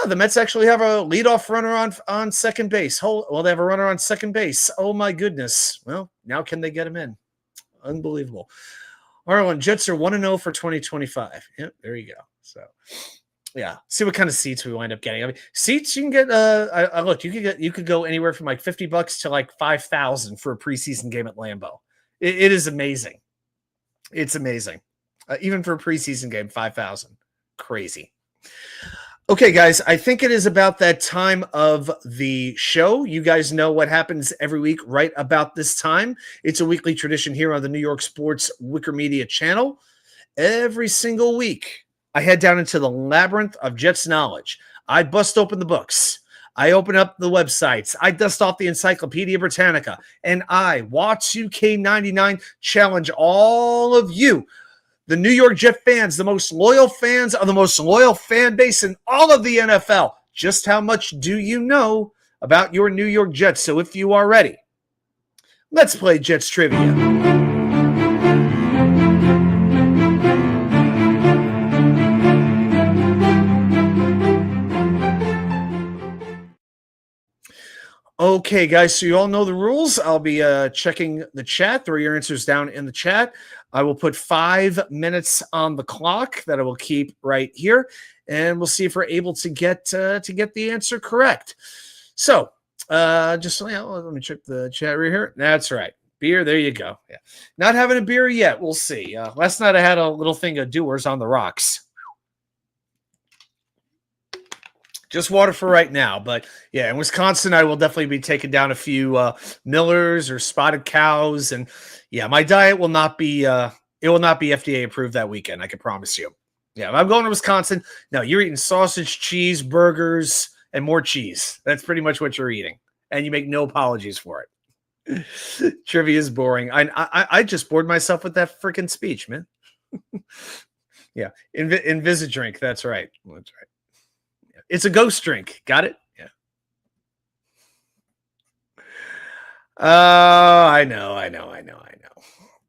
S1: The Mets actually have a leadoff runner on second base. Well, they have a runner on second base. Oh my goodness. Well, now can they get him in? Unbelievable. Harlan, Jets are 1-0 for 2025. Yep, there you go. So, yeah, see what kind of seats we wind up getting. I mean, seats you can get. Look, you could go anywhere from like $50 to like 5,000 for a preseason game at Lambeau. It is amazing. It's amazing, even for a preseason game, 5,000. Crazy. Okay, guys, I think it is about that time of the show. You guys know what happens every week right about this time. It's a weekly tradition here on the New York Sports WickerMedia channel. Every single week, I head down into the labyrinth of Jets knowledge. I bust open the books. I open up the websites. I dust off the Encyclopedia Britannica. And I, Watch2K99, challenge all of you, the New York Jet fans, the most loyal fans of the most loyal fan base in all of the NFL. Just how much do you know about your New York Jets? So if you are ready, let's play Jets Trivia. Okay, guys, so you all know the rules. I'll be checking the chat. Throw your answers down in the chat. I will put 5 minutes on the clock that I will keep right here, and we'll see if we're able to get the answer correct. So, let me check the chat right here. That's right. Beer, there you go. Yeah. Not having a beer yet. We'll see. Last night I had a little thing of Doers on the rocks. Just water for right now, but yeah, in Wisconsin, I will definitely be taking down a few Millers or Spotted Cows, and yeah, my diet will not be FDA approved that weekend. I can promise you. Yeah, if I'm going to Wisconsin, no, you're eating sausage, cheese, burgers, and more cheese. That's pretty much what you're eating, and you make no apologies for it. Trivia is boring. I just bored myself with that freaking speech, man. Yeah, Invisidrink. That's right. That's right. It's a ghost drink. Got it? Yeah. I know.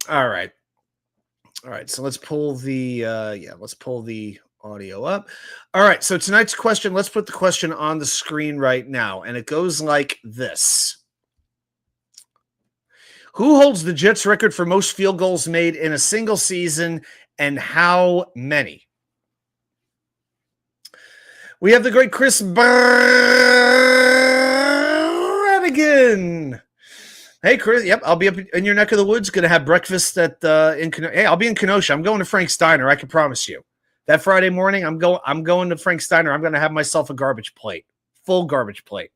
S1: All right. So let's pull the audio up. All right. So tonight's question, let's put the question on the screen right now. And it goes like this. Who holds the Jets record for most field goals made in a single season, and how many? We have the great Chris Brannigan. Hey, Chris. Yep, I'll be up in your neck of the woods. Going to have breakfast at Hey, I'll be in Kenosha. I'm going to Frank's Diner. I can promise you. That Friday morning, I'm going to Frank's Diner. I'm going to have myself a garbage plate, full garbage plate.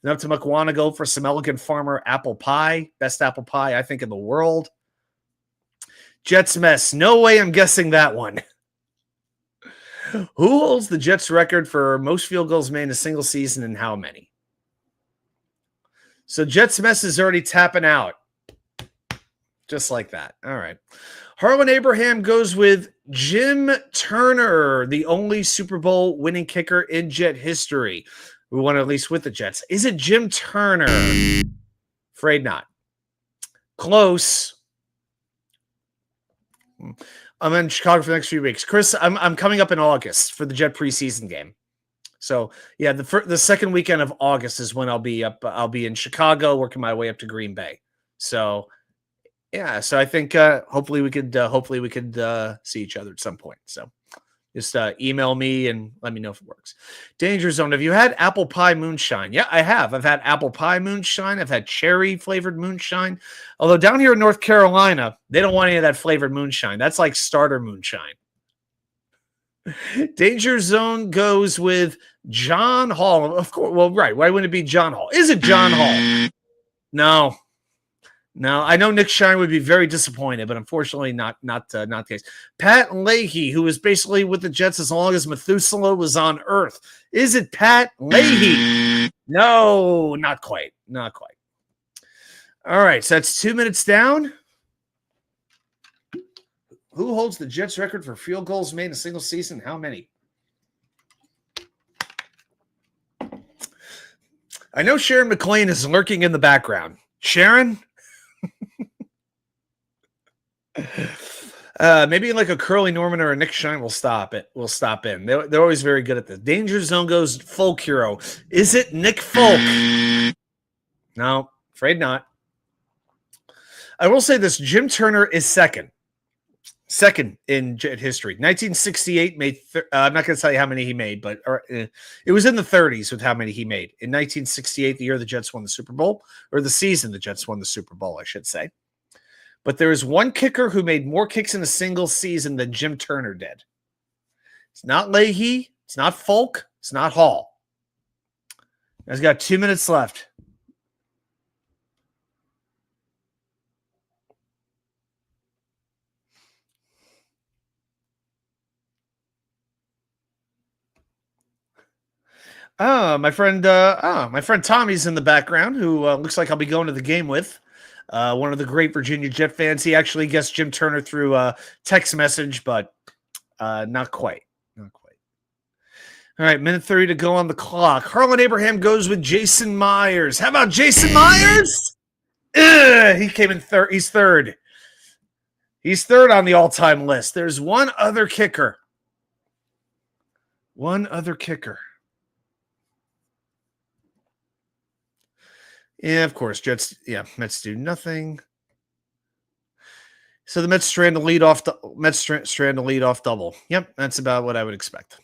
S1: Then up to Mukwonago for some Elegant Farmer apple pie, best apple pie I think in the world. Jets mess. No way. I'm guessing that one. Who holds the Jets record for most field goals made in a single season, and how many? So Jets mess is already tapping out. Just like that. All right. Harlan Abraham goes with Jim Turner, the only Super Bowl winning kicker in Jet history. We won at least with the Jets. Is it Jim Turner? Afraid not. Close. I'm in Chicago for the next few weeks. Chris, I'm coming up in August for the Jet preseason game. So yeah, the second weekend of August is when I'll be up. I'll be in Chicago, working my way up to Green Bay. So yeah, so I think hopefully we could see each other at some point. So just email me and let me know if it works. Danger Zone. Have you had apple pie moonshine? Yeah, I have. I've had apple pie moonshine. I've had cherry flavored moonshine. Although down here in North Carolina, they don't want any of that flavored moonshine. That's like starter moonshine. Danger Zone goes with John Hall. Of course. Well, right. Why wouldn't it be John Hall? Is it John Hall? No. I know Nick Shine would be very disappointed, but unfortunately not the case. Pat Leahy, who was basically with the Jets as long as Methuselah was on Earth. Is it Pat Leahy? No, not quite. All right, so that's 2 minutes down. Who holds the Jets record for field goals made in a single season? How many? I know Sharon McLean is lurking in the background. Sharon? Maybe like a Curly Norman or a Nick Shine will stop it. Will stop in. They're always very good at this. Danger Zone goes Folk Hero. Is it Nick Folk? No, afraid not. I will say this: Jim Turner is second in Jet history. 1968 made. I'm not going to tell you how many he made, but it was in the 30s with how many he made in 1968, the year the Jets won the Super Bowl, or the season the Jets won the Super Bowl, I should say. But there is one kicker who made more kicks in a single season than Jim Turner did. It's not Leahy. It's not Folk. It's not Hall. He's got 2 minutes left. My friend Tommy's in the background, who looks like I'll be going to the game with. One of the great Virginia Jet fans. He actually guessed Jim Turner through text message, but not quite. Not quite. All right, minute 30 to go on the clock. Harlan Abraham goes with Jason Myers. How about Jason Myers? He came in third. He's third. He's third on the all-time list. There's one other kicker. One other kicker. Yeah, of course. Jets. Yeah, Mets do nothing. So the Mets strand to lead off. Strand to lead off double. Yep, that's about what I would expect.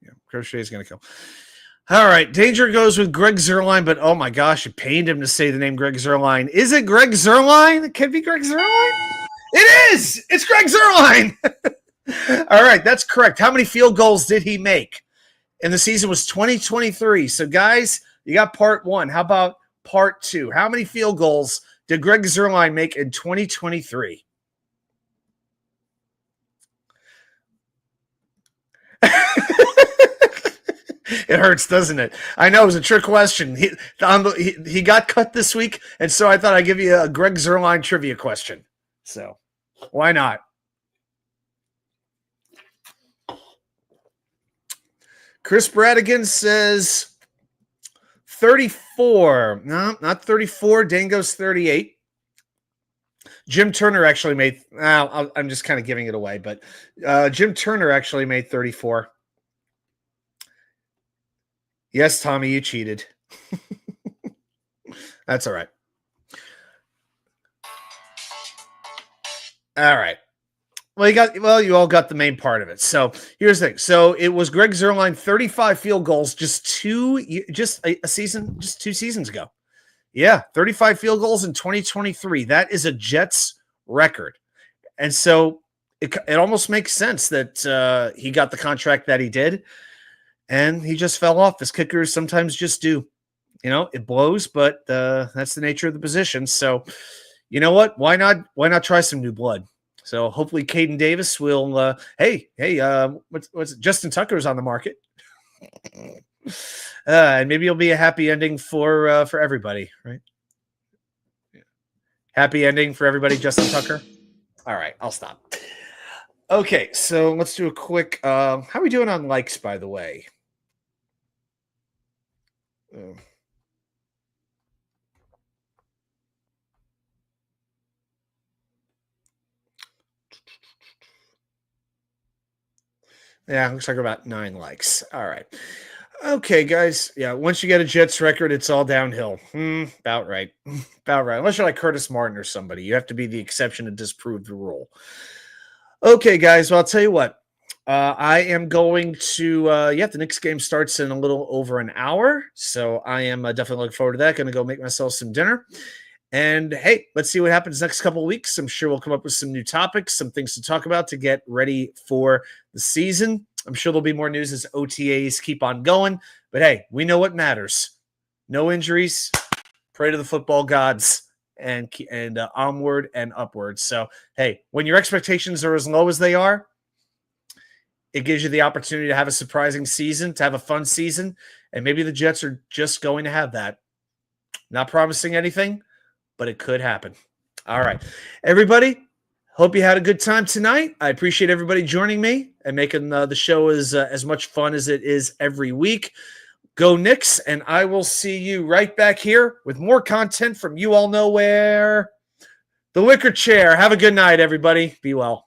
S1: Yeah, Crochet is going to kill. All right, Danger goes with Greg Zuerlein, but oh my gosh, it pained him to say the name Greg Zuerlein. Is it Greg Zuerlein? It could be Greg Zuerlein. It is. It's Greg Zuerlein. All right, that's correct. How many field goals did he make? And the season was 2023. So guys, you got part one. How about part two? How many field goals did Greg Zuerlein make in 2023? It hurts, doesn't it? I know it was a trick question. He got cut this week, and so I thought I'd give you a Greg Zuerlein trivia question. So why not? Chris Bradigan says 34. No, not 34. Dango's 38. Jim Turner actually made, I'm just kind of giving it away, but Jim Turner actually made 34. Yes, Tommy, you cheated. That's all right. All right. Well, you all got the main part of it. So here's the thing. So it was Greg Zuerlein, 35 field goals just a season, just 2 seasons ago. Yeah, 35 field goals in 2023. That is a Jets record. And so it almost makes sense that he got the contract that he did, and he just fell off. As kickers sometimes just do. You know, it blows, but that's the nature of the position. So, you know what? Why not try some new blood? So hopefully Caden Davis will. What's Justin Tucker's on the market, and maybe it'll be a happy ending for everybody, right? Yeah. Happy ending for everybody, Justin Tucker. All right, I'll stop. Okay, so let's do a quick. How are we doing on likes, by the way? Yeah, looks like about 9 likes. All right. Okay, guys. Yeah, once you get a Jets record, it's all downhill. About right. About right. Unless you're like Curtis Martin or somebody. You have to be the exception to disprove the rule. Okay, guys. Well, I'll tell you what. I am going to, the Knicks game starts in a little over an hour. So I am definitely looking forward to that. Going to go make myself some dinner. And hey, let's see what happens next couple of weeks. I'm sure we'll come up with some new topics, some things to talk about to get ready for the season. I'm sure there'll be more news as OTAs keep on going. But hey, we know what matters. No injuries. Pray to the football gods and onward and upward. So hey, when your expectations are as low as they are, it gives you the opportunity to have a surprising season, to have a fun season, and maybe the Jets are just going to have that. Not promising anything, but it could happen. All right. Everybody, Hope you had a good time tonight. I appreciate everybody joining me and making the show as much fun as it is every week. Go Knicks, and I will see you right back here with more content from you all know where. The Wicker Chair. Have a good night, everybody. Be well.